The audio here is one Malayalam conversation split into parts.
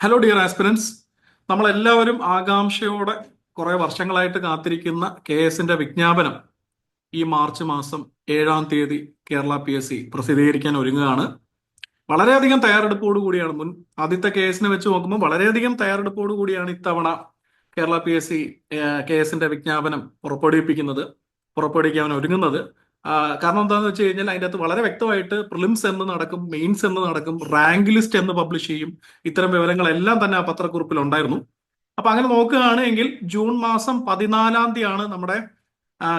ഹലോ ഡിയർ ആസ്പിരൻസ്, നമ്മളെല്ലാവരും ആകാംക്ഷയോടെ കുറെ വർഷങ്ങളായിട്ട് കാത്തിരിക്കുന്ന KS വിജ്ഞാപനം ഈ മാർച്ച് മാസം 7-ാം തീയതി കേരള PSC പ്രസിദ്ധീകരിക്കാൻ ഒരുങ്ങുകയാണ്. വളരെയധികം തയ്യാറെടുപ്പോടു കൂടിയാണ് ആദ്യത്തെ KS വെച്ച് നോക്കുമ്പോൾ വളരെയധികം തയ്യാറെടുപ്പോടു കൂടിയാണ് ഇത്തവണ കേരള PSC KS വിജ്ഞാപനം പുറപ്പെടുവിക്കാൻ ഒരുങ്ങുന്നത്. കാരണം എന്താണെന്ന് വെച്ച് കഴിഞ്ഞാൽ അതിൻ്റെ അകത്ത് വളരെ വ്യക്തമായിട്ട് പ്രിലിംസ് എന്ന് നടക്കും, മെയിൻസ് എന്ന് നടക്കും, റാങ്ക് ലിസ്റ്റ് എന്ന് പബ്ലിഷ് ചെയ്യും. ഇത്തരം വിവരങ്ങളെല്ലാം തന്നെ ആ പത്രക്കുറിപ്പിൽ ഉണ്ടായിരുന്നു. അപ്പൊ അങ്ങനെ നോക്കുകയാണെങ്കിൽ ജൂൺ മാസം 14-ാം തീയതിയാണ് നമ്മുടെ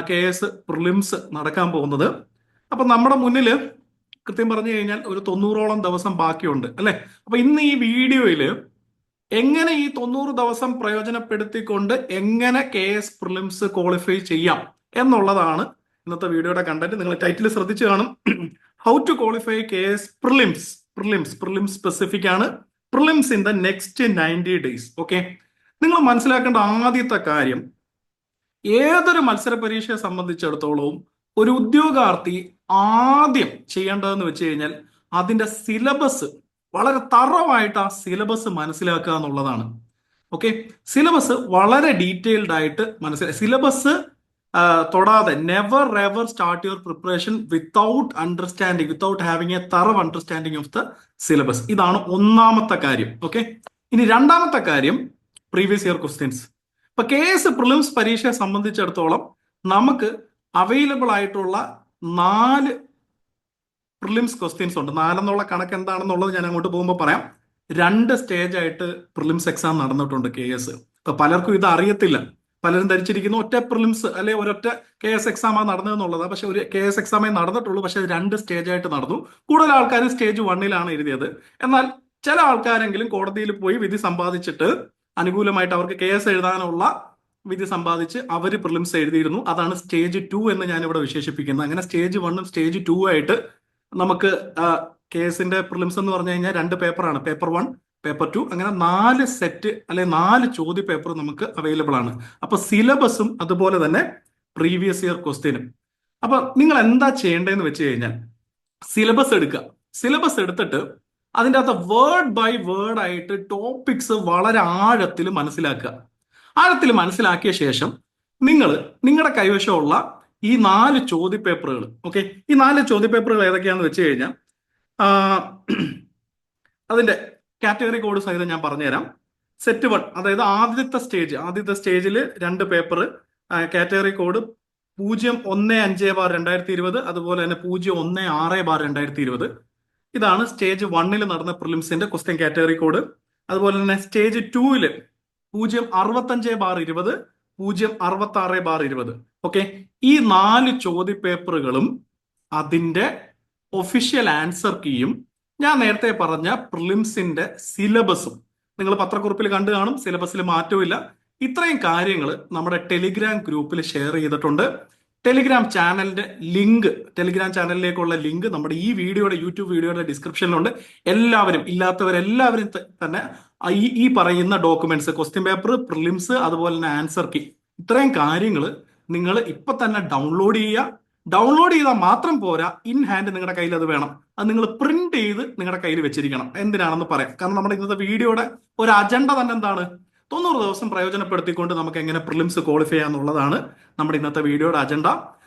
KS പ്രിലിംസ് നടക്കാൻ പോകുന്നത്. അപ്പൊ നമ്മുടെ മുന്നിൽ കൃത്യം പറഞ്ഞു കഴിഞ്ഞാൽ ഒരു 90ഓളം ദിവസം ബാക്കിയുണ്ട് അല്ലെ. അപ്പൊ ഇന്ന് ഈ വീഡിയോയിൽ എങ്ങനെ ഈ 90 ദിവസം പ്രയോജനപ്പെടുത്തിക്കൊണ്ട് എങ്ങനെ KS പ്രിലിംസ് ക്വാളിഫൈ ചെയ്യാം എന്നുള്ളതാണ് ഇന്നത്തെ വീഡിയോയുടെ കണ്ടന്റ്. നിങ്ങൾ ടൈറ്റിൽ ശ്രദ്ധിച്ചു കാണും. How to qualify KS prelims specific ആണ്. Prelims in the next 90 days. Okay, നിങ്ങൾ മനസ്സിലാക്കേണ്ട ആദ്യത്തെ കാര്യം, ഏതൊരു മത്സര പരീക്ഷയെ സംബന്ധിച്ചിടത്തോളവും ഒരു ഉദ്യോഗാർത്ഥി ആദ്യം ചെയ്യേണ്ടതെന്ന് വെച്ച് കഴിഞ്ഞാൽ അതിന്റെ സിലബസ് വളരെ തറവായിട്ട് ആ സിലബസ് മനസ്സിലാക്കുക എന്നുള്ളതാണ്. ഓക്കെ, സിലബസ് വളരെ ഡീറ്റെയിൽഡ് ആയിട്ട് സിലബസ് തൊടാതെ never ever start your preparation without having A തറവ് understanding of the syllabus. ഇതാണ് ഒന്നാമത്തെ കാര്യം. ഓക്കെ, ഇനി രണ്ടാമത്തെ കാര്യം പ്രീവിയസ് ഇയർ ക്വസ്റ്റ്യൻസ്. ഇപ്പൊ KS പ്രിലിംസ് പരീക്ഷയെ സംബന്ധിച്ചിടത്തോളം നമുക്ക് അവൈലബിൾ ആയിട്ടുള്ള 4 പ്രിലിംസ് ക്വസ്റ്റ്യൻസ് ഉണ്ട്. 4 എന്നുള്ള കണക്ക് എന്താണെന്നുള്ളത് ഞാൻ അങ്ങോട്ട് പോകുമ്പോൾ പറയാം. 2 സ്റ്റേജ് ആയിട്ട് പ്രിലിംസ് എക്സാം നടന്നിട്ടുണ്ട് KS. ഇപ്പൊ പലർക്കും ഇത് അറിയത്തില്ല. പലരും ധരിച്ചിരിക്കുന്നു ഒറ്റ പ്രിലിംസ് അല്ലെ ഒരൊറ്റ KS എക്സാമാണ് നടന്നതെന്നുള്ളതാണ്. പക്ഷെ ഒരു KS എക്സാമേ നടന്നിട്ടുള്ളൂ. പക്ഷെ 2 സ്റ്റേജ് ആയിട്ട് നടന്നു. കൂടുതൽ ആൾക്കാർ സ്റ്റേജ് 1-ലാണ് എഴുതിയത്. എന്നാൽ ചില ആൾക്കാരെങ്കിലും കോടതിയിൽ പോയി വിധി സമ്പാദിച്ചിട്ട് അനുകൂലമായിട്ട് അവർക്ക് KS എഴുതാനുള്ള വിധി സമ്പാദിച്ച് അവർ പ്രിലിംസ് എഴുതിയിരുന്നു. അതാണ് സ്റ്റേജ് 2 എന്ന് ഞാൻ ഇവിടെ വിശേഷിപ്പിക്കുന്നത്. അങ്ങനെ സ്റ്റേജ് 1ഉം സ്റ്റേജ് 2 ആയിട്ട് നമുക്ക് KS പ്രിലിംസ് എന്ന് പറഞ്ഞു കഴിഞ്ഞാൽ 2 പേപ്പറാണ്, പേപ്പർ 1, പേപ്പർ 2, അങ്ങനെ 4 സെറ്റ് അല്ലെ 4 ചോദ്യ പേപ്പർ നമുക്ക് അവൈലബിൾ ആണ്. അപ്പൊ സിലബസും അതുപോലെ തന്നെ പ്രീവിയസ് ഇയർ ക്വസ്റ്റ്യനും. അപ്പൊ നിങ്ങൾ എന്താ ചെയ്യേണ്ടതെന്ന് വെച്ച് കഴിഞ്ഞാൽ സിലബസ് എടുക്കുക. സിലബസ് എടുത്തിട്ട് അതിൻ്റെ അകത്ത് വേർഡ് ബൈ വേർഡ് ആയിട്ട് ടോപ്പിക്സ് വളരെ ആഴത്തിൽ മനസ്സിലാക്കുക. ആഴത്തിൽ മനസ്സിലാക്കിയ ശേഷം നിങ്ങളുടെ കൈവശമുള്ള ഈ 4 ചോദ്യ പേപ്പറുകൾ, ഓക്കെ, ഈ 4 ചോദ്യ പേപ്പറുകൾ ഏതൊക്കെയാണെന്ന് വെച്ച് കഴിഞ്ഞാൽ അതിന്റെ കാറ്റഗറി കോഡ് സഹിതം ഞാൻ പറഞ്ഞുതരാം. സെറ്റ് 1, അതായത് ആദ്യത്തെ സ്റ്റേജിൽ 2 പേപ്പർ, കാറ്റഗറി കോഡ് 015/2020, അതുപോലെ തന്നെ 016/2020. ഇതാണ് സ്റ്റേജ് 1-ൽ നടന്ന പ്രിലിംസിന്റെ ക്വസ്റ്റ്യൻ കാറ്റഗറി കോഡ്. അതുപോലെ തന്നെ സ്റ്റേജ് 2-ൽ 065/20, 066/20. ഓക്കെ, ഈ 4 ചോദ്യ പേപ്പറുകളും അതിന്റെ ഒഫീഷ്യൽ ആൻസർ കീയും ഞാൻ നേരത്തെ പറഞ്ഞ പ്രിലിംസിന്റെ സിലബസും നിങ്ങൾ പത്രക്കുറിപ്പിൽ കണ്ടു കാണും. സിലബസിൽ മാറ്റമില്ല. ഇത്രയും കാര്യങ്ങൾ നമ്മുടെ ടെലിഗ്രാം ഗ്രൂപ്പിൽ ഷെയർ ചെയ്തിട്ടുണ്ട്. ടെലിഗ്രാം ചാനലിലേക്കുള്ള ലിങ്ക് നമ്മുടെ യൂട്യൂബ് വീഡിയോയുടെ ഡിസ്ക്രിപ്ഷനിലുണ്ട്. ഇല്ലാത്തവരെല്ലാവരും തന്നെ ഈ പറയുന്ന ഡോക്യുമെന്റ്സ്, ക്വസ്റ്റ്യൻ പേപ്പർ, പ്രിലിംസ്, അതുപോലെ തന്നെ ആൻസർ കീ, ഇത്രയും കാര്യങ്ങൾ നിങ്ങൾ ഇപ്പൊ തന്നെ ഡൗൺലോഡ് ചെയ്താൽ മാത്രം പോരാ, ഇൻ ഹാൻഡ് നിങ്ങളുടെ കയ്യിൽ അത് വേണം. അത് നിങ്ങൾ പ്രിന്റ് ചെയ്ത് നിങ്ങളുടെ കയ്യിൽ വെച്ചിരിക്കണം. എന്തിനാണെന്ന് പറയാം. കാരണം നമ്മുടെ ഇന്നത്തെ വീഡിയോയുടെ ഒരു അജണ്ട തന്നെ എന്താണ്, 90 ദിവസം പ്രയോജനപ്പെടുത്തിക്കൊണ്ട് നമുക്ക് എങ്ങനെ പ്രിലിംസ് ക്വാളിഫൈ ചെയ്യാന്നുള്ളതാണ് നമ്മുടെ ഇന്നത്തെ വീഡിയോയുടെ അജണ്ട.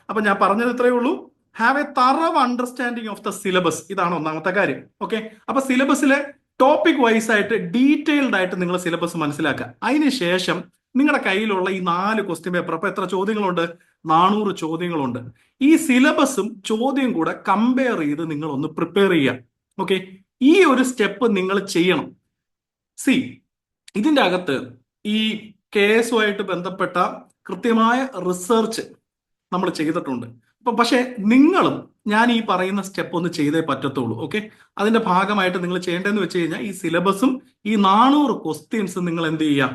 അപ്പൊ ഞാൻ പറഞ്ഞത് ഇത്രയേ ഉള്ളൂ. Have A തറവ് understanding of the syllabus. ഇതാണ് ഒന്നാമത്തെ കാര്യം. ഓക്കെ, അപ്പൊ സിലബസിലെ ടോപ്പിക് വൈസ് ആയിട്ട് ഡീറ്റെയിൽഡ് ആയിട്ട് നിങ്ങൾ സിലബസ് മനസ്സിലാക്കുക. അതിനുശേഷം നിങ്ങളുടെ കയ്യിലുള്ള ഈ 4 ക്വസ്റ്റ്യൻ പേപ്പർ, അപ്പൊ എത്ര ചോദ്യങ്ങളുണ്ട്? 400 ചോദ്യങ്ങളുണ്ട്. ഈ സിലബസും ചോദ്യം കൂടെ കമ്പയർ ചെയ്ത് നിങ്ങൾ ഒന്ന് പ്രിപ്പയർ ചെയ്യുക. ഓക്കെ, ഈ ഒരു സ്റ്റെപ്പ് നിങ്ങൾ ചെയ്യണം. ഇതിന്റെ അകത്ത് ഈ KS-ഉമായിട്ട് ബന്ധപ്പെട്ട കൃത്യമായ റിസർച്ച് നമ്മൾ ചെയ്തിട്ടുണ്ട്. പക്ഷെ നിങ്ങളും ഞാൻ ഈ പറയുന്ന സ്റ്റെപ്പ് ഒന്ന് ചെയ്തേ പറ്റത്തുള്ളൂ. ഓക്കെ, അതിന്റെ ഭാഗമായിട്ട് നിങ്ങൾ ചെയ്യേണ്ടതെന്ന് വെച്ച് കഴിഞ്ഞാൽ ഈ സിലബസും ഈ 400 ക്വസ്റ്റ്യൻസും നിങ്ങൾ എന്ത് ചെയ്യുക,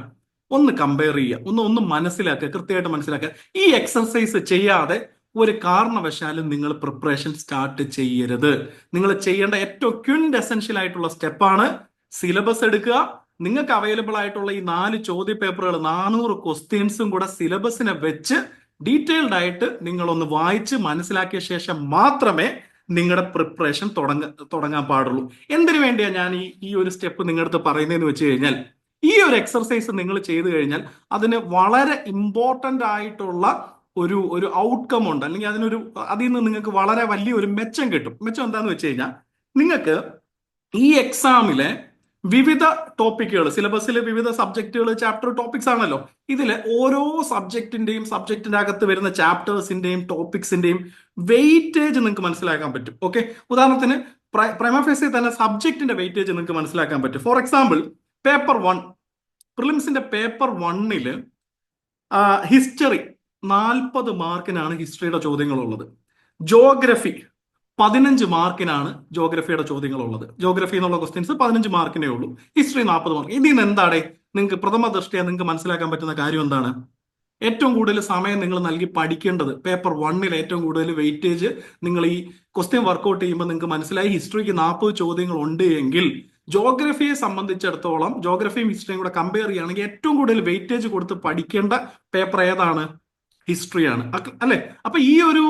ഒന്ന് കമ്പയർ ചെയ്യുക, ഒന്ന് മനസ്സിലാക്കുക, കൃത്യമായിട്ട് മനസ്സിലാക്കുക. ഈ എക്സർസൈസ് ചെയ്യാതെ ഒരു കാരണവശാലും നിങ്ങൾ പ്രിപ്പറേഷൻ സ്റ്റാർട്ട് ചെയ്യരുത്. നിങ്ങൾ ചെയ്യേണ്ട ഏറ്റവും ക്വിൻഎസെൻഷ്യൽ ആയിട്ടുള്ള സ്റ്റെപ്പാണ് സിലബസ് എടുക്കുക. നിങ്ങൾക്ക് അവൈലബിൾ ആയിട്ടുള്ള ഈ 4 ചോദ്യ പേപ്പറുകൾ, 400 ക്വസ്റ്റ്യൻസും കൂടെ സിലബസിനെ വെച്ച് ഡീറ്റെയിൽഡ് ആയിട്ട് നിങ്ങളൊന്ന് വായിച്ച് മനസ്സിലാക്കിയ ശേഷം മാത്രമേ നിങ്ങളുടെ പ്രിപ്പറേഷൻ തുടങ്ങാൻ പാടുള്ളൂ. എന്തിനു വേണ്ടിയാ ഞാൻ ഈ ഒരു സ്റ്റെപ്പ് നിങ്ങളുടെ അടുത്ത് പറയുന്നതെന്ന് വെച്ച് കഴിഞ്ഞാൽ, ഈ ഒരു എക്സർസൈസ് നിങ്ങൾ ചെയ്തു കഴിഞ്ഞാൽ അതിന് വളരെ ഇമ്പോർട്ടന്റ് ആയിട്ടുള്ള ഒരു ഔട്ട്കം ഉണ്ട്, അല്ലെങ്കിൽ അതിൽ നിന്ന് നിങ്ങൾക്ക് വളരെ വലിയ ഒരു മെച്ചം കിട്ടും. മെച്ചം എന്താന്ന് വെച്ച് കഴിഞ്ഞാൽ, നിങ്ങൾക്ക് ഈ എക്സാമിലെ വിവിധ ടോപ്പിക്കുകൾ, സിലബസിൽ വിവിധ സബ്ജക്റ്റുകൾ, ചാപ്റ്റർ ടോപ്പിക്സ് ആണല്ലോ. ഇതിലെ ഓരോ സബ്ജക്റ്റിന്റെ അകത്ത് വരുന്ന ചാപ്റ്റേഴ്സിന്റെയും ടോപ്പിക്സിന്റെയും വെയിറ്റേജ് നിങ്ങൾക്ക് മനസ്സിലാക്കാൻ പറ്റും. ഓക്കെ, ഉദാഹരണത്തിന് പ്രൈമ ഫേസിൽ തന്നെ സബ്ജക്റ്റിന്റെ വെയിറ്റേജ് നിങ്ങൾക്ക് മനസ്സിലാക്കാൻ പറ്റും. ഫോർ എക്സാമ്പിൾ, പേപ്പർ 1, പ്രിലിംസിന്റെ പേപ്പർ 1 ഹിസ്റ്ററി 40 മാർക്കിനാണ് ഹിസ്റ്ററിയുടെ ചോദ്യങ്ങളുള്ളത്. ജോഗ്രഫി 15 മാർക്കിനാണ് ജോഗ്രഫിയുടെ ചോദ്യങ്ങളുള്ളത്. ജോഗ്രഫി എന്നുള്ള ക്വസ്റ്റ്യൻസ് 15 മാർക്കിനേ ഉള്ളൂ. History 40 mark. ഇതിൽ നിന്ന് എന്താണ് നിങ്ങൾക്ക് പ്രഥമ ദൃഷ്ടിയ നിങ്ങൾക്ക് മനസ്സിലാക്കാൻ പറ്റുന്ന കാര്യം എന്താണ്? ഏറ്റവും കൂടുതൽ സമയം നിങ്ങൾ നൽകി പഠിക്കേണ്ടത് പേപ്പർ 1 ഏറ്റവും കൂടുതൽ വെയിറ്റേജ് നിങ്ങൾ ഈ ക്വസ്റ്റ്യൻ വർക്ക്ഔട്ട് ചെയ്യുമ്പോൾ നിങ്ങൾക്ക് മനസ്സിലായി ഹിസ്റ്ററിക്ക് 40 ചോദ്യങ്ങൾ ഉണ്ട് എങ്കിൽ, ജോഗ്രഫിയെ സംബന്ധിച്ചിടത്തോളം ജോഗ്രഫിയും ഹിസ്റ്ററിയും കൂടെ കമ്പയർ ചെയ്യുകയാണെങ്കിൽ ഏറ്റവും കൂടുതൽ വെയിറ്റേജ് കൊടുത്ത് പഠിക്കേണ്ട പേപ്പർ ഏതാണ്? ഹിസ്റ്ററിയാണ്, അല്ലെ? അപ്പൊ ഈ ഒരു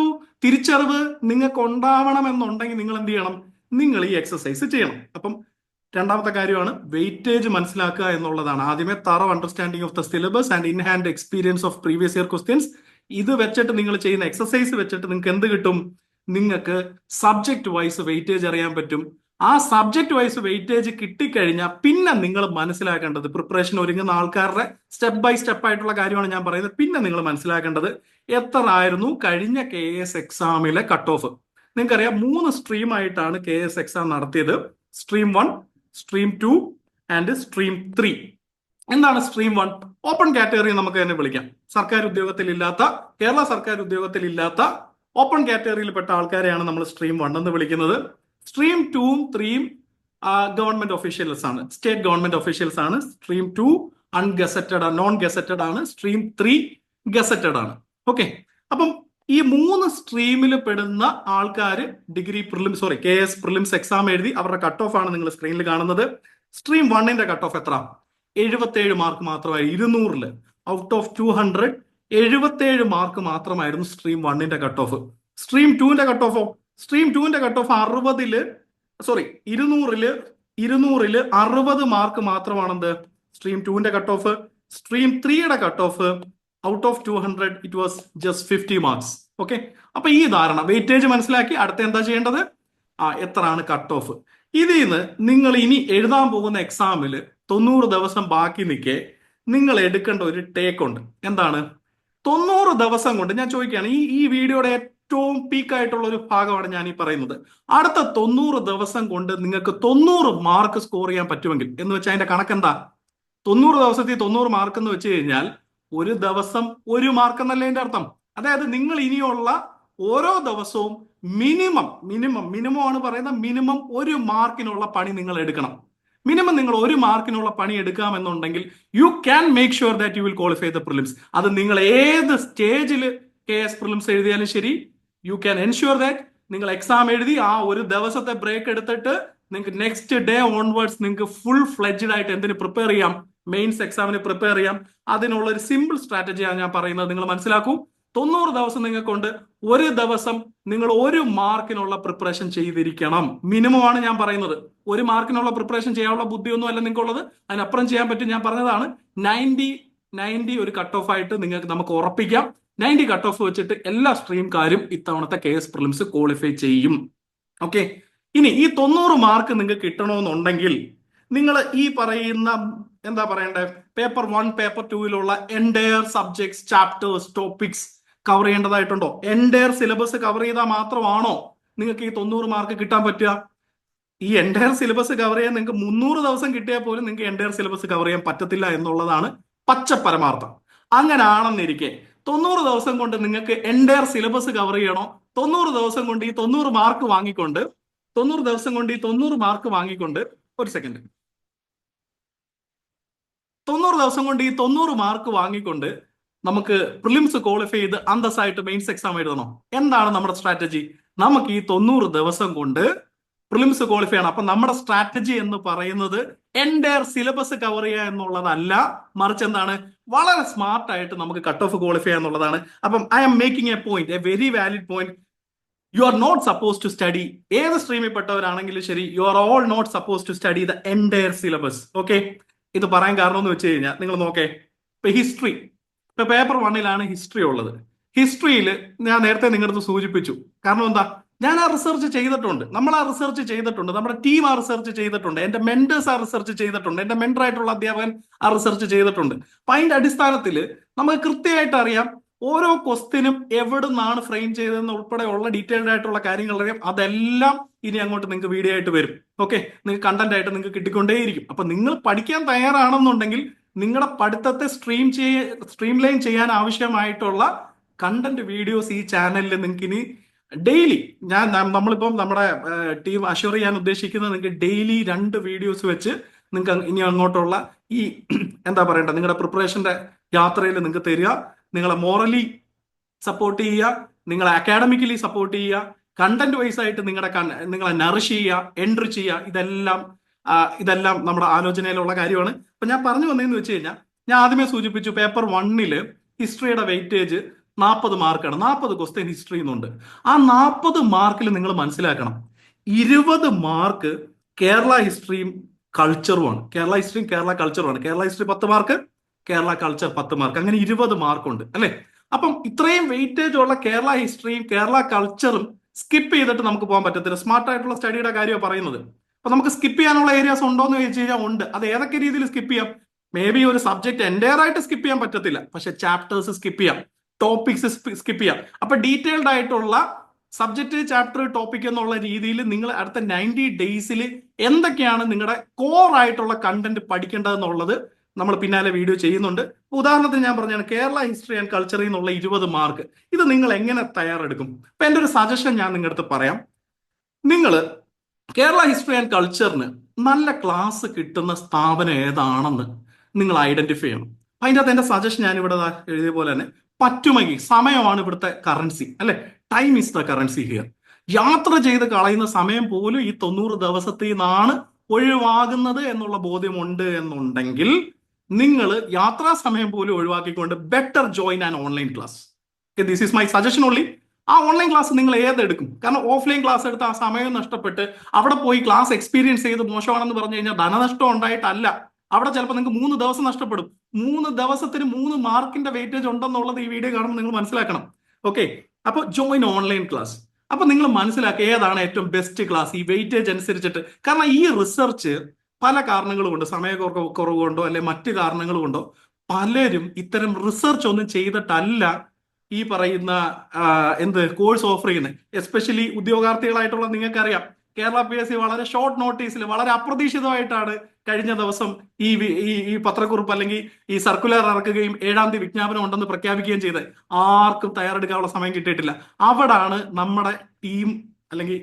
തിരിച്ചറിവ് നിങ്ങൾക്ക് ഉണ്ടാവണമെന്നുണ്ടെങ്കിൽ നിങ്ങൾ എന്ത് ചെയ്യണം? നിങ്ങൾ ഈ എക്സസൈസ് ചെയ്യണം. അപ്പം രണ്ടാമത്തെ കാര്യമാണ് വെയിറ്റേജ് മനസ്സിലാക്കുക എന്നുള്ളതാണ്. ആദ്യമേ തറവ് understanding of the syllabus and in hand experience of previous year questions. ഇത് വെച്ചിട്ട് നിങ്ങൾ ചെയ്യുന്ന എക്സസൈസ് വെച്ചിട്ട് നിങ്ങൾക്ക് എന്ത് കിട്ടും? നിങ്ങൾക്ക് സബ്ജക്ട് വൈസ് വെയിറ്റേജ് അറിയാൻ പറ്റും. ആ സബ്ജക്ട് വൈസ് വെയിറ്റേജ് കിട്ടിക്കഴിഞ്ഞാൽ പിന്നെ നിങ്ങൾ മനസ്സിലാക്കേണ്ടത്, പ്രിപ്പറേഷൻ ഒരുങ്ങുന്ന ആൾക്കാരുടെ സ്റ്റെപ്പ് ബൈ സ്റ്റെപ്പ് ആയിട്ടുള്ള കാര്യമാണ് ഞാൻ പറയുന്നത്. പിന്നെ നിങ്ങൾ മനസ്സിലാക്കേണ്ടത് എത്ര ആയിരുന്നു കഴിഞ്ഞ KS എക്സാമിലെ കട്ട് ഓഫ്. നിങ്ങൾക്കറിയാം 3 സ്ട്രീം ആയിട്ടാണ് KS എക്സാം നടത്തിയത്. Stream 1, stream 2 and stream 3. എന്താണ് സ്ട്രീം 1? ഓപ്പൺ കാറ്റഗറി നമുക്ക് തന്നെ വിളിക്കാം. സർക്കാർ ഉദ്യോഗത്തിലില്ലാത്ത, കേരള സർക്കാർ ഉദ്യോഗത്തിലില്ലാത്ത ഓപ്പൺ കാറ്റഗറിയിൽപ്പെട്ട ആൾക്കാരെയാണ് നമ്മൾ സ്ട്രീം 1 എന്ന് വിളിക്കുന്നത്. സ്ട്രീം 2ഉം 3ഉം ഗവൺമെന്റ് ഒഫീഷ്യൽസ് ആണ്, സ്റ്റേറ്റ് ഗവൺമെന്റ് ഒഫീഷ്യൽസ് ആണ്. സ്ട്രീം 2 അൺഗസറ്റഡ്, നോൺ ഗസറ്റഡ് ആണ്. സ്ട്രീം 3 ഗസറ്റഡ് ആണ്. ഓക്കെ, അപ്പം ഈ 3 സ്ട്രീമിൽ പെടുന്ന ആൾക്കാർ ഡിഗ്രി KS പ്രിലിംസ് എക്സാം എഴുതി അവരുടെ കട്ട് ഓഫ് ആണ് നിങ്ങൾ സ്ക്രീനിൽ കാണുന്നത്. സ്ട്രീം 1ന്റെ കട്ട് ഓഫ് എത്ര? 77 മാർക്ക് മാത്രമായി. 200 ഔട്ട് ഓഫ് 200 77 മാർക്ക് മാത്രമായിരുന്നു സ്ട്രീം 1ന്റെ കട്ട് ഓഫ്. സ്ട്രീം 2ന്റെ കട്ട് ഓഫോ? സ്ട്രീം 2ന്റെ കട്ട് ഓഫ് 200 60 മാർക്ക് മാത്രമാണെന്ത് സ്ട്രീം 2ന്റെ കട്ട് ഓഫ്. സ്ട്രീം 3യുടെ cut off out of 200 it was just 50 marks. Okay, അപ്പൊ ഈ ധാരണ, വെയിറ്റേജ് മനസ്സിലാക്കി അടുത്ത എന്താ ചെയ്യേണ്ടത്? എത്രയാണ് കട്ട് ഓഫ്. ഇതിൽ നിന്ന് നിങ്ങൾ ഇനി എഴുതാൻ പോകുന്ന എക്സാമിൽ 90 ദിവസം ബാക്കി നിൽക്കെ നിങ്ങൾ എടുക്കേണ്ട ഒരു ടേക്ക് ഉണ്ട്. എന്താണ്? 90 ദിവസം കൊണ്ട് ഞാൻ ചോദിക്കുകയാണ്, ഈ വീഡിയോയുടെ ഏറ്റവും പീക്കായിട്ടുള്ള ഒരു ഭാഗമാണ് ഞാൻ ഈ പറയുന്നത്. അടുത്ത 90 ദിവസം കൊണ്ട് നിങ്ങൾക്ക് 90 മാർക്ക് സ്കോർ ചെയ്യാൻ പറ്റുമെങ്കിൽ, എന്ന് വെച്ചാൽ അതിന്റെ കണക്കെന്താ? 90 ദിവസത്തിൽ 90 മാർക്ക് എന്ന് വെച്ച് കഴിഞ്ഞാൽ ഒരു ദിവസം 1 മാർക്ക് എന്നല്ലേ അതിന്റെ അർത്ഥം. അതായത് നിങ്ങൾ ഇനിയുള്ള ഓരോ ദിവസവും മിനിമം ആണ് പറയുന്നത്, മിനിമം 1 മാർക്കിനുള്ള പണി നിങ്ങൾ എടുക്കണം. മിനിമം നിങ്ങൾ 1 മാർക്കിനുള്ള പണി എടുക്കാമെന്നുണ്ടെങ്കിൽ you can make sure that you will qualify the prelims. അത് നിങ്ങൾ ഏത് സ്റ്റേജിൽ KS പ്രിലിംസ് എഴുതിയാലും ശരി, യു ക്യാൻ എൻഷുവർ ദാറ്റ് നിങ്ങൾ എക്സാം എഴുതി ആ ഒരു ദിവസത്തെ ബ്രേക്ക് എടുത്തിട്ട് നിങ്ങൾക്ക് നെക്സ്റ്റ് ഡേ ഓൺവേർഡ്സ് നിങ്ങൾക്ക് ഫുൾ ഫ്ലെഡ്ജഡ് ആയിട്ട് എന്തിന് പ്രിപ്പയർ ചെയ്യാം? മെയിൻസ് എക്സാമിന് പ്രിപ്പയർ ചെയ്യാം. അതിനുള്ള ഒരു സിമ്പിൾ സ്ട്രാറ്റജിയാണ് ഞാൻ പറയുന്നത്. നിങ്ങൾ മനസ്സിലാക്കൂ, 90 ദിവസം നിങ്ങൾക്കുണ്ട്. ഒരു ദിവസം നിങ്ങൾ 1 മാർക്കിനുള്ള പ്രിപ്പറേഷൻ ചെയ്തിരിക്കണം. മിനിമം ആണ് ഞാൻ പറയുന്നത്. 1 മാർക്കിനുള്ള പ്രിപ്പറേഷൻ ചെയ്യാനുള്ള ബുദ്ധിയൊന്നും അല്ല നിങ്ങൾക്കുള്ളത്, അതിനപ്പുറം ചെയ്യാൻ പറ്റും. ഞാൻ പറഞ്ഞതാണ് 90 ഒരു കട്ട് ഓഫ് ആയിട്ട് നമുക്ക് ഉറപ്പിക്കാം. 90 കട്ട് ഓഫ് വെച്ചിട്ട് എല്ലാ സ്ട്രീംകാരും ഇത്തവണത്തെ KS പ്രിലിംസ് ക്വാളിഫൈ ചെയ്യും. ഓക്കെ, ഇനി ഈ 90 മാർക്ക് നിങ്ങൾക്ക് കിട്ടണമെന്നുണ്ടെങ്കിൽ നിങ്ങൾ ഈ പറയുന്ന എന്താ പറയണ്ടേ, പേപ്പർ 1 പേപ്പർ 2ലുള്ള entire subjects, chapters, topics cover ചെയ്യേണ്ടതായിട്ടുണ്ടോ? എൻറ്റയർ സിലബസ് കവർ ചെയ്താൽ മാത്രമാണോ നിങ്ങൾക്ക് ഈ 90 മാർക്ക് കിട്ടാൻ പറ്റുക? ഈ എൻറ്റയർ സിലബസ് കവർ ചെയ്യാൻ നിങ്ങൾക്ക് 300 ദിവസം കിട്ടിയാൽ പോലും നിങ്ങൾക്ക് എൻറ്റയർ സിലബസ് കവർ ചെയ്യാൻ പറ്റത്തില്ല എന്നുള്ളതാണ് പച്ച പരമാർത്ഥം. അങ്ങനെ ആണെന്നിരിക്കെ 90 ദിവസം കൊണ്ട് നിങ്ങൾക്ക് എൻറ്റയർ സിലബസ് കവർ ചെയ്യണോ? 90 ദിവസം കൊണ്ട് ഈ 90 മാർക്ക് വാങ്ങിക്കൊണ്ട് 90 ദിവസം കൊണ്ട് ഈ 90 മാർക്ക് വാങ്ങിക്കൊണ്ട് ഒരു സെക്കൻഡ് 90 ദിവസം കൊണ്ട് ഈ 90 മാർക്ക് വാങ്ങിക്കൊണ്ട് നമുക്ക് പ്രിലിംസ് ക്വാളിഫൈ ചെയ്ത് അന്തസ്സായിട്ട് മെയിൻസ് എക്സാം എഴുതണോ? എന്താണ് നമ്മുടെ സ്ട്രാറ്റജി? നമുക്ക് ഈ 90 ദിവസം കൊണ്ട് പ്രിലിംസ് ക്വാളിഫൈ ആണ്. അപ്പൊ നമ്മുടെ സ്ട്രാറ്റജി എന്ന് പറയുന്നത് എൻറ്റയർ സിലബസ് കവർ ചെയ്യുക എന്നുള്ളതല്ല, മറിച്ച് എന്താണ്, വളരെ സ്മാർട്ട് ആയിട്ട് നമുക്ക് കട്ട് ഓഫ് ക്വാളിഫൈ എന്നുള്ളതാണ്. അപ്പം I am making a point, a very valid point. You are not suppose to study, ഏത് സ്ട്രീമിൽ പെട്ടവരാണെങ്കിലും ശരി, you are all not suppose to study the entire syllabus. Okay, ഇത് പറയാൻ കാരണം എന്ന് വെച്ച് കഴിഞ്ഞാൽ നിങ്ങൾ നോക്കേ, ഇപ്പൊ ഹിസ്റ്ററി, ഇപ്പൊ പേപ്പർ 1 ഹിസ്റ്ററി ഉള്ളത്. ഹിസ്റ്ററിയിൽ ഞാൻ നേരത്തെ നിങ്ങളടുത്ത് സൂചിപ്പിച്ചു. കാരണം എന്താ, ഞാൻ ആ റിസർച്ച് ചെയ്തിട്ടുണ്ട്, നമ്മൾ ആ റിസർച്ച് ചെയ്തിട്ടുണ്ട്, നമ്മുടെ ടീം ആ റിസർച്ച് ചെയ്തിട്ടുണ്ട്, എന്റെ മെന്റേഴ്സ് ആ റിസർച്ച് ചെയ്തിട്ടുണ്ട്, എന്റെ മെന്റർ ആയിട്ടുള്ള അധ്യാപകൻ ആ റിസർച്ച് ചെയ്തിട്ടുണ്ട്. അപ്പൊ അതിന്റെ അടിസ്ഥാനത്തിൽ നമുക്ക് കൃത്യമായിട്ട് അറിയാം ഓരോ ക്വസ്റ്റിനും എവിടെ നിന്നാണ് ഫ്രെയിം ചെയ്തതെന്ന് ഉൾപ്പെടെയുള്ള ഡീറ്റെയിൽഡ് ആയിട്ടുള്ള കാര്യങ്ങൾ അറിയാം. അതെല്ലാം ഇനി അങ്ങോട്ട് നിങ്ങൾക്ക് വീഡിയോ ആയിട്ട് വരും. ഓക്കെ, നിങ്ങൾക്ക് കണ്ടന്റ് ആയിട്ട് നിങ്ങൾക്ക് കിട്ടിക്കൊണ്ടേയിരിക്കും. അപ്പൊ നിങ്ങൾ പഠിക്കാൻ തയ്യാറാണെന്നുണ്ടെങ്കിൽ നിങ്ങളുടെ പഠിത്തത്തെ സ്ട്രീം ലൈൻ ചെയ്യാൻ ആവശ്യമായിട്ടുള്ള കണ്ടന്റ് വീഡിയോസ് ഈ ചാനലിൽ നിങ്ങൾക്ക് ഇനി ഡെയിലി, നമ്മളിപ്പം നമ്മുടെ ടീം അഷ്യൂർ ചെയ്യാൻ ഉദ്ദേശിക്കുന്നത് നിങ്ങൾക്ക് ഡെയിലി 2 വീഡിയോസ് വെച്ച് നിങ്ങൾക്ക് ഇനി അങ്ങോട്ടുള്ള ഈ എന്താ പറയണ്ട നിങ്ങളുടെ പ്രിപ്പറേഷന്റെ യാത്രയിൽ നിങ്ങൾക്ക് തരിക. നിങ്ങളെ മോറലി സപ്പോർട്ട് ചെയ്യുക, നിങ്ങളെ അക്കാഡമിക്കലി സപ്പോർട്ട് ചെയ്യുക, കണ്ടന്റ് വൈസ് ആയിട്ട് നിങ്ങളെ നറിഷ് ചെയ്യുക, എൻട്രി ചെയ്യുക. ഇതെല്ലാം നമ്മുടെ ആലോചനയിലുള്ള കാര്യമാണ്. അപ്പൊ ഞാൻ പറഞ്ഞു വന്നതെന്ന് വെച്ച് കഴിഞ്ഞാൽ, ഞാൻ ആദ്യമേ സൂചിപ്പിച്ചു പേപ്പർ 1 ഹിസ്റ്ററിയുടെ വെയിറ്റേജ് 40 മാർക്കാണ്. 40 ക്വസ്റ്റ്യൻ ഹിസ്റ്ററി എന്നുണ്ട്. ആ 40 മാർക്കിൽ നിങ്ങൾ മനസ്സിലാക്കണം 20 മാർക്ക് കേരള ഹിസ്റ്ററിയും കൾച്ചറുമാണ്. കേരള ഹിസ്റ്ററിയും കേരള കൾച്ചറുമാണ്. Kerala history 10 mark, Kerala culture 10 mark, അങ്ങനെ 20 മാർക്കുണ്ട് അല്ലെ. അപ്പം ഇത്രയും വെയിറ്റേജ് ഉള്ള കേരള ഹിസ്റ്ററിയും കേരള കൾച്ചറും സ്കിപ്പ് ചെയ്തിട്ട് നമുക്ക് പോകാൻ പറ്റത്തില്ല. സ്മാർട്ട് ആയിട്ടുള്ള സ്റ്റഡിയുടെ കാര്യമാണ് പറയുന്നത്. അപ്പൊ നമുക്ക് സ്കിപ്പ് ചെയ്യാനുള്ള ഏരിയാസ് ഉണ്ടോ എന്ന് ചോദിച്ചു കഴിഞ്ഞാൽ ഉണ്ട്. അത് ഏതൊക്കെ രീതിയിൽ സ്കിപ്പ് ചെയ്യാം? മേ ബി ഒരു സബ്ജക്ട് എൻ്റയർ ആയിട്ട് സ്കിപ്പ് ചെയ്യാൻ പറ്റത്തില്ല, പക്ഷെ ചാപ്റ്റേഴ്സ് സ്കിപ്പ് ചെയ്യാം, ടോപ്പിക്സ് സ്കിപ്പ് ചെയ്യാം. അപ്പൊ ഡീറ്റെയിൽഡ് ആയിട്ടുള്ള സബ്ജക്ട്, ചാപ്റ്റർ, ടോപ്പിക് എന്നുള്ള രീതിയിൽ നിങ്ങൾ അടുത്ത 90 ഡേയ്സിൽ എന്തൊക്കെയാണ് നിങ്ങളുടെ കോർ ആയിട്ടുള്ള കണ്ടന്റ് പഠിക്കേണ്ടതെന്നുള്ളത് നമ്മൾ പിന്നാലെ വീഡിയോ ചെയ്യുന്നുണ്ട്. ഉദാഹരണത്തിന് ഞാൻ പറഞ്ഞാണ് കേരള ഹിസ്റ്ററി ആൻഡ് കൾച്ചറിൽ നിന്നുള്ള 20 മാർക്ക്. ഇത് നിങ്ങൾ എങ്ങനെ തയ്യാറെടുക്കും? അപ്പൊ എൻ്റെ ഒരു സജഷൻ ഞാൻ നിങ്ങളുടെ അടുത്ത് പറയാം. നിങ്ങൾ കേരള ഹിസ്റ്ററി ആൻഡ് കൾച്ചറിന് നല്ല ക്ലാസ് കിട്ടുന്ന സ്ഥാപനം ഏതാണെന്ന് നിങ്ങൾ ഐഡന്റിഫൈ ചെയ്യണം. അതിൻ്റെ അകത്ത് എൻ്റെ സജഷൻ ഞാൻ ഇവിടെ എഴുതിയ പോലെ തന്നെ, പറ്റുമെങ്കിൽ സമയമാണ് ഇവിടുത്തെ കറൻസി അല്ലെ. Time is the currency here. യാത്ര ചെയ്ത് കളയുന്ന സമയം പോലും ഈ 90 ദിവസത്തിൽ നിന്നാണ് ഒഴിവാകുന്നത് എന്നുള്ള ബോധ്യമുണ്ട് എന്നുണ്ടെങ്കിൽ നിങ്ങൾ യാത്രാ സമയം പോലും ഒഴിവാക്കിക്കൊണ്ട് better join an online class. This is my suggestion only. ആ ഓൺലൈൻ ക്ലാസ് നിങ്ങൾ ഏതെടുക്കും? കാരണം ഓഫ്ലൈൻ ക്ലാസ് എടുത്ത് ആ സമയം നഷ്ടപ്പെട്ട് അവിടെ പോയി ക്ലാസ് എക്സ്പീരിയൻസ് ചെയ്ത് മോശമാണെന്ന് പറഞ്ഞു കഴിഞ്ഞാൽ ധനനഷ്ടം ഉണ്ടായിട്ടല്ല, അവിടെ ചിലപ്പോൾ നിങ്ങൾക്ക് 3 ദിവസം നഷ്ടപ്പെടും. 3 ദിവസത്തിന് 3 മാർക്കിന്റെ വെയിറ്റേജ് ഉണ്ടെന്നുള്ളത് ഈ വീഡിയോ കാണുമ്പോൾ നിങ്ങൾ മനസ്സിലാക്കണം. ഓക്കെ, അപ്പോൾ ജോയിൻ ഓൺലൈൻ ക്ലാസ്. അപ്പൊ നിങ്ങൾ മനസ്സിലാക്കുക ഏതാണ് ഏറ്റവും ബെസ്റ്റ് ക്ലാസ് ഈ വെയിറ്റേജ് അനുസരിച്ചിട്ട്. കാരണം ഈ റിസർച്ച് പല കാരണങ്ങളും കൊണ്ട്, സമയക്കുറവ് കൊണ്ടോ അല്ലെ മറ്റു കാരണങ്ങൾ കൊണ്ടോ പലരും ഇത്തരം റിസർച്ച് ഒന്നും ചെയ്തിട്ടല്ല ഈ പറയുന്ന കോഴ്സ് ഓഫർ ചെയ്യുന്നത്. എസ്പെഷ്യലി ഉദ്യോഗാർത്ഥികളായിട്ടുള്ള നിങ്ങൾക്കറിയാം, കേരള PSC വളരെ ഷോർട്ട് നോട്ടീസിൽ വളരെ അപ്രതീക്ഷിതമായിട്ടാണ് കഴിഞ്ഞ ദിവസം ഈ പത്രക്കുറിപ്പ് അല്ലെങ്കിൽ ഈ സർക്കുലർ ഇറക്കുകയും 7-ാം തീയതി വിജ്ഞാപനം ഉണ്ടെന്ന് പ്രഖ്യാപിക്കുകയും ചെയ്ത് ആർക്കും തയ്യാറെടുക്കാനുള്ള സമയം കിട്ടിയിട്ടില്ല. അവിടാണ് നമ്മുടെ ടീം അല്ലെങ്കിൽ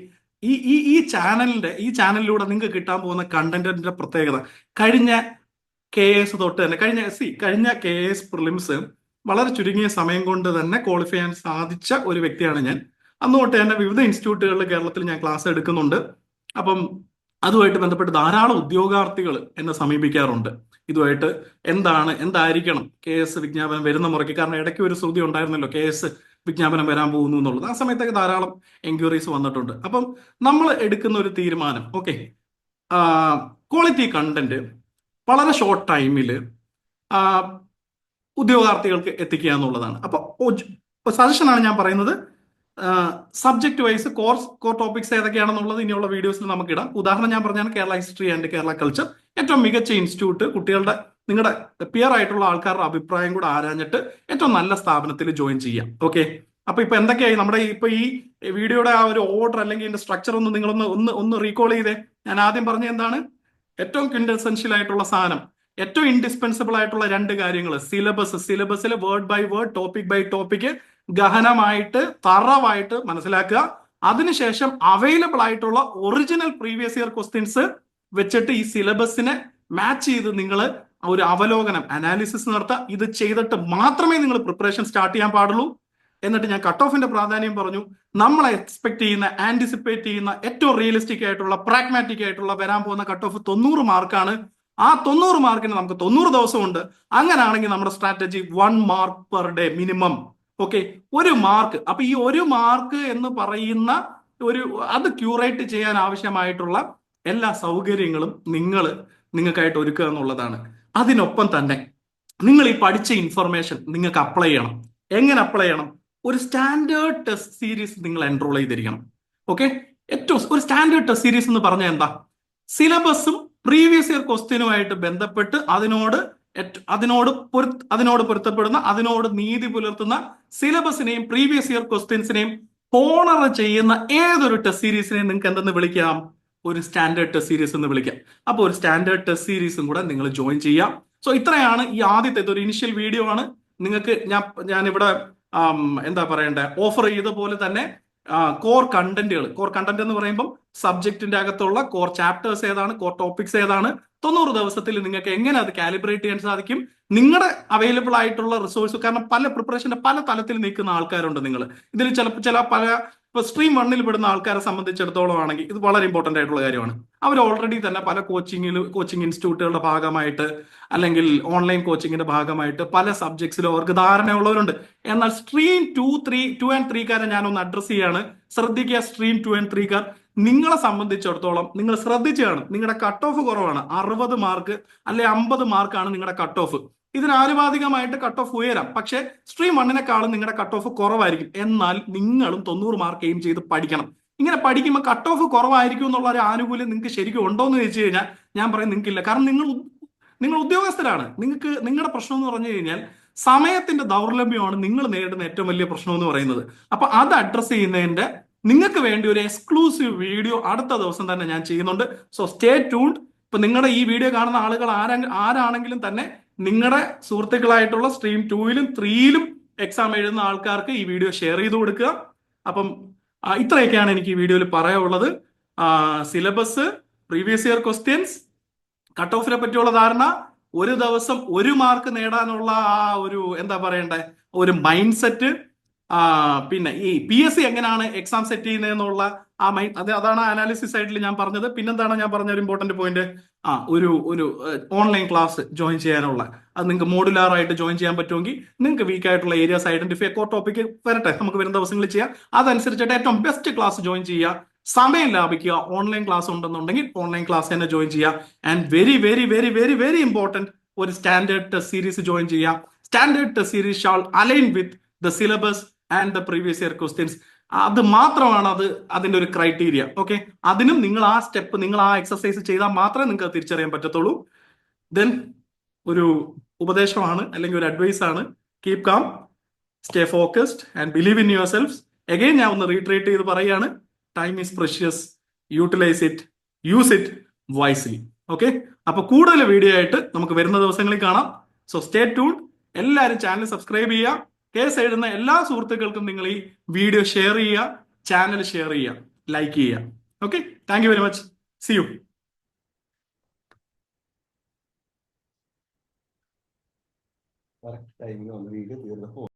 ഈ ചാനലിലൂടെ നിങ്ങൾക്ക് കിട്ടാൻ പോകുന്ന കണ്ടന്റിന്റെ പ്രത്യേകത. കഴിഞ്ഞ KS തൊട്ട് തന്നെ കഴിഞ്ഞ KS പ്രിലിംസ് വളരെ ചുരുങ്ങിയ സമയം കൊണ്ട് തന്നെ ക്വാളിഫൈ ചെയ്യാൻ സാധിച്ച ഒരു വ്യക്തിയാണ് ഞാൻ. അന്ന് തൊട്ട് തന്നെ വിവിധ ഇൻസ്റ്റിറ്റ്യൂട്ടുകളിൽ കേരളത്തിൽ ഞാൻ ക്ലാസ് എടുക്കുന്നുണ്ട്. അപ്പം അതുമായിട്ട് ബന്ധപ്പെട്ട് ധാരാളം ഉദ്യോഗാർത്ഥികൾ എന്നെ സമീപിക്കാറുണ്ട്. ഇതുമായിട്ട് എന്തായിരിക്കണം KS വിജ്ഞാപനം വരുന്ന മുറയ്ക്ക്. കാരണം ഇടയ്ക്ക് ഒരു ശ്രുതി ഉണ്ടായിരുന്നല്ലോ KS വിജ്ഞാപനം വരാൻ പോകുന്നു എന്നുള്ളത്. ആ സമയത്തൊക്കെ ധാരാളം എൻക്വയറീസ് വന്നിട്ടുണ്ട്. അപ്പം നമ്മൾ എടുക്കുന്ന ഒരു തീരുമാനം, ഓക്കെ, ക്വാളിറ്റി കണ്ടന്റ് വളരെ ഷോർട്ട് ടൈമിൽ ഉദ്യോഗാർത്ഥികൾക്ക് എത്തിക്കുക എന്നുള്ളതാണ്. അപ്പോൾ സജഷനാണ് ഞാൻ പറയുന്നത്. സബ്ജക്ട് വൈസ് കോർ ടോപ്പിക്സ് ഏതൊക്കെയാണെന്നുള്ളത് ഇനിയുള്ള വീഡിയോസിൽ നമുക്ക് ഇടാം. ഉദാഹരണം ഞാൻ പറഞ്ഞാൽ Kerala history and Kerala culture ഏറ്റവും മികച്ച ഇൻസ്റ്റിറ്റ്യൂട്ട്, നിങ്ങളുടെ പിയർ ആയിട്ടുള്ള ആൾക്കാരുടെ അഭിപ്രായം കൂടെ ആരാഞ്ഞിട്ട് ഏറ്റവും നല്ല സ്ഥാപനത്തിൽ ജോയിൻ ചെയ്യാം. ഓക്കെ, അപ്പൊ ഇപ്പൊ എന്തൊക്കെയായി നമ്മുടെ ഈ വീഡിയോയുടെ ആ ഒരു ഓർഡർ അല്ലെങ്കിൽ ഇതിന്റെ സ്ട്രക്ചർ ഒന്ന് നിങ്ങളൊന്ന് റീകോൾ ചെയ്തേ. ഞാൻ ആദ്യം പറഞ്ഞ എന്താണ് ഏറ്റവും ക്വിൻറ്റസെൻഷ്യൽ ആയിട്ടുള്ള സാധനം, ഏറ്റവും ഇൻഡിസ്പെൻസിബിൾ ആയിട്ടുള്ള 2 കാര്യങ്ങൾ. സിലബസിൽ word by word, topic by topic ഗഹനമായിട്ട് തറവായിട്ട് മനസ്സിലാക്കുക. അതിനുശേഷം അവൈലബിൾ ആയിട്ടുള്ള ഒറിജിനൽ പ്രീവിയസ് ഇയർ ക്വസ്റ്റ്യൻസ് വെച്ചിട്ട് ഈ സിലബസിനെ മാച്ച് ചെയ്ത് നിങ്ങൾ ഒരു അവലോകനം, അനാലിസിസ് നടത്തുക. ഇത് ചെയ്തിട്ട് മാത്രമേ നിങ്ങൾ പ്രിപ്പറേഷൻ സ്റ്റാർട്ട് ചെയ്യാൻ പാടുള്ളൂ. എന്നിട്ട് ഞാൻ കട്ട് ഓഫിന്റെ പ്രാധാന്യം പറഞ്ഞു. നമ്മൾ എക്സ്പെക്ട് ചെയ്യുന്ന, ആന്റിസിപ്പേറ്റ് ചെയ്യുന്ന ഏറ്റവും റിയലിസ്റ്റിക് ആയിട്ടുള്ള, പ്രാഗ്മാറ്റിക് ആയിട്ടുള്ള വരാൻ പോകുന്ന കട്ട് ഓഫ് 90 മാർക്കാണ്. ആ 90 മാർക്കിന് നമുക്ക് 90 ദിവസമുണ്ട്. അങ്ങനെയാണെങ്കിൽ നമ്മുടെ strategy 1 mark per day minimum. Okay, ഒരു മാർക്ക്. അപ്പൊ ഈ ഒരു മാർക്ക് എന്ന് പറയുന്ന ഒരു അത് ക്യൂറേറ്റ് ചെയ്യാൻ ആവശ്യമായിട്ടുള്ള എല്ലാ സൗകര്യങ്ങളും നിങ്ങൾക്കായിട്ട് ഒരുക്കുക എന്നുള്ളതാണ്. അതിനൊപ്പം തന്നെ നിങ്ങൾ ഈ പഠിച്ച ഇൻഫർമേഷൻ നിങ്ങൾക്ക് അപ്ലൈ ചെയ്യണം. എങ്ങനെ അപ്ലൈ ചെയ്യണം? ഒരു സ്റ്റാൻഡേർഡ് ടെസ്റ്റ് സീരീസ് നിങ്ങൾ എൻറോൾ ചെയ്തിരിക്കണം. ഓക്കെ, ഏറ്റവും ഒരു സ്റ്റാൻഡേർഡ് ടെസ്റ്റ് സീരീസ് എന്ന് പറഞ്ഞാൽ എന്താ? സിലബസും പ്രീവിയസ് ഇയർ ക്വസ്റ്റ്യനുമായിട്ട് ബന്ധപ്പെട്ട് അതിനോട് പൊരുത്തപ്പെടുന്ന, അതിനോട് നീതി പുലർത്തുന്ന സിലബസിനെയും പ്രീവിയസ് ഇയർ ക്വസ്റ്റ്യൻസിനെയും ഓണർ ചെയ്യുന്ന ഏതൊരു ടെസ്റ്റ് സീരീസിനെയും നിങ്ങൾക്ക് എന്തെന്ന് വിളിക്കാം? ഒരു സ്റ്റാൻഡേർഡ് ടെസ്റ്റ് സീരീസ് എന്ന് വിളിക്കാം. അപ്പോൾ ഒരു സ്റ്റാൻഡേർഡ് ടെസ്റ്റ് സീരീസും കൂടെ നിങ്ങൾ ജോയിൻ ചെയ്യാം. സോ ഇത്രയാണ് ഈ ആദ്യത്തെ ഒരു ഇനിഷ്യൽ വീഡിയോ ആണ്. നിങ്ങൾക്ക് ഞാനിവിടെ എന്താ പറയണ്ടേ, ഓഫർ ചെയ്ത പോലെ തന്നെ കോർ കണ്ടന്റ് എന്ന് പറയുമ്പോൾ സബ്ജക്റ്റിന്റെ അകത്തുള്ള കോർ ചാപ്റ്റേഴ്സ് ഏതാണ്, കോർ ടോപ്പിക്സ് ഏതാണ്, 90 ദിവസത്തിൽ നിങ്ങൾക്ക് എങ്ങനെ അത് കാലിബ്രേറ്റ് ചെയ്യാൻ സാധിക്കും, നിങ്ങളുടെ അവൈലബിൾ ആയിട്ടുള്ള റിസോഴ്സ്. കാരണം പല പ്രിപ്പറേഷന്റെ പല തലത്തിൽ നിൽക്കുന്ന ആൾക്കാരുണ്ട്. നിങ്ങൾ ഇതിൽ ചില ഇപ്പൊ സ്ട്രീം 1 പെടുന്ന ആൾക്കാരെ സംബന്ധിച്ചിടത്തോളം ആണെങ്കിൽ ഇത് വളരെ ഇമ്പോർട്ടന്റ് ആയിട്ടുള്ള കാര്യമാണ്. അവർ ഓൾറെഡി തന്നെ പല കോച്ചിങ് ഇൻസ്റ്റിറ്റ്യൂട്ടുകളുടെ ഭാഗമായിട്ട് അല്ലെങ്കിൽ ഓൺലൈൻ കോച്ചിങ്ങിന്റെ ഭാഗമായിട്ട് പല സബ്ജക്ട്സിലും അവർക്ക് ധാരണയുള്ളവരുണ്ട്. എന്നാൽ സ്ട്രീം 2 ആൻഡ് 3 ഞാനൊന്ന് അഡ്രസ് ചെയ്യാണ്. ശ്രദ്ധിക്കുക, സ്ട്രീം 2 ആൻഡ് 3 നിങ്ങളെ സംബന്ധിച്ചിടത്തോളം നിങ്ങൾ ശ്രദ്ധിച്ചു കാണും, നിങ്ങളുടെ കട്ട് ഓഫ് കുറവാണ്. 60 മാർക്ക് അല്ലെ 50 മാർക്കാണ് നിങ്ങളുടെ കട്ട് ഓഫ്. ഇതിന് ആനുപാതികമായിട്ട് കട്ട് ഓഫ് ഉയരാം, പക്ഷേ സ്ട്രീം 1 നിങ്ങളുടെ കട്ട് ഓഫ് കുറവായിരിക്കും. എന്നാൽ നിങ്ങളും 90 മാർക്ക് എയിം ചെയ്ത് പഠിക്കണം. ഇങ്ങനെ പഠിക്കുമ്പോൾ കട്ട് ഓഫ് കുറവായിരിക്കും എന്നുള്ള ഒരു ആനുകൂല്യം നിങ്ങൾക്ക് ശരിക്കും ഉണ്ടോ എന്ന് ചോദിച്ചു കഴിഞ്ഞാൽ ഞാൻ പറയും നിങ്ങൾക്കില്ല. കാരണം നിങ്ങൾ ഉദ്യോഗസ്ഥരാണ്. നിങ്ങളുടെ പ്രശ്നം എന്ന് പറഞ്ഞു കഴിഞ്ഞാൽ സമയത്തിന്റെ ദൗർലഭ്യമാണ് നിങ്ങൾ നേരിടുന്ന ഏറ്റവും വലിയ പ്രശ്നം എന്ന് പറയുന്നത്. അപ്പൊ അത് അഡ്രസ് ചെയ്യുന്നതിന്റെ നിങ്ങൾക്ക് വേണ്ടി ഒരു എക്സ്ക്ലൂസീവ് വീഡിയോ അടുത്ത ദിവസം തന്നെ ഞാൻ ചെയ്യുന്നുണ്ട്. So stay tuned. ഇപ്പൊ നിങ്ങളുടെ ഈ വീഡിയോ കാണുന്ന ആളുകൾ ആരാണെങ്കിലും തന്നെ നിങ്ങളുടെ സുഹൃത്തുക്കളായിട്ടുള്ള സ്ട്രീം 2 ലും 3 ലും എക്സാം എഴുതുന്ന ആൾക്കാർക്ക് ഈ വീഡിയോ ഷെയർ ചെയ്ത് കൊടുക്കുക. അപ്പം ഇത്രയൊക്കെയാണ് എനിക്ക് ഈ വീഡിയോയിൽ പറയാനുള്ളത്. Syllabus, previous year questions, cut ഓഫിനെ പറ്റിയുള്ള ധാരണ, ഒരു ദിവസം 1 മാർക്ക് നേടാനുള്ള ആ ഒരു എന്താ പറയണ്ടേ ഒരു മൈൻഡ് സെറ്റ്, പിന്നെ ഈ PSC എങ്ങനെയാണ് എക്സാം സെറ്റ് ചെയ്യുന്നതെന്നുള്ള ആ മൈൻഡ്, അതാണ് അനാലിസിസ് ആയിട്ട് ഞാൻ പറഞ്ഞത്. പിന്നെന്താണ് ഞാൻ പറഞ്ഞ ഒരു ഇമ്പോർട്ടന്റ് പോയിന്റ്, ഒരു ഓൺലൈൻ ക്ലാസ് ജോയിൻ ചെയ്യാനുള്ള, അത് നിങ്ങൾക്ക് മോഡുലാർ ആയിട്ട് ജോയിൻ ചെയ്യാൻ പറ്റുമെങ്കിൽ നിങ്ങൾക്ക് വീക്ക് ആയിട്ടുള്ള ഏരിയാസ് ഐഡന്റിഫൈ, കോർ ടോപ്പിക് വരട്ടെ, നമുക്ക് വരുന്ന ദിവസങ്ങളിൽ ചെയ്യാം. അതനുസരിച്ചിട്ട് ഏറ്റവും ബെസ്റ്റ് ക്ലാസ് ജോയിൻ ചെയ്യുക, സമയം ലാഭിക്കുക. ഓൺലൈൻ ക്ലാസ് ഉണ്ടെന്നുണ്ടെങ്കിൽ ഓൺലൈൻ ക്ലാസ് തന്നെ ജോയിൻ ചെയ്യുക. And very very very very very important, ഒരു സ്റ്റാൻഡേർഡ് ടെസ്റ്റ് സീരീസ് ജോയിൻ ചെയ്യുക. Standard test series shall align with the syllabus and the previous year questions. അത് മാത്രമാണ് അതിന്റെ ഒരു ക്രൈറ്റീരിയ. ഓക്കെ, അതിനും നിങ്ങൾ ആ സ്റ്റെപ്പ്, നിങ്ങൾ ആ എക്സസൈസ് ചെയ്താൽ മാത്രമേ നിങ്ങൾക്ക് തിരിച്ചറിയാൻ പറ്റത്തുള്ളൂ. ദെൻ ഒരു ഉപദേശമാണ് അല്ലെങ്കിൽ ഒരു അഡ്വൈസ് ആണ്, keep calm, stay focused and believe in your self. Again ഞാൻ ഒന്ന് റീട്രേറ്റ് ചെയ്ത് പറയാണ്, time is precious, utilise it, use it wisely. Okay, അപ്പൊ കൂടുതൽ വീഡിയോ ആയിട്ട് നമുക്ക് വരുന്ന ദിവസങ്ങളിൽ കാണാം. So stay tuned. എല്ലാവരും ചാനൽ സബ്സ്ക്രൈബ് ചെയ്യുക. കേസ് എഴുതുന്ന എല്ലാ സുഹൃത്തുക്കൾക്കും നിങ്ങൾ ഈ വീഡിയോ ഷെയർ ചെയ്യുക, ചാനൽ ഷെയർ ചെയ്യുക, ലൈക്ക് ചെയ്യുക. Okay, thank you very much. See you. Timing video തീർന്നു.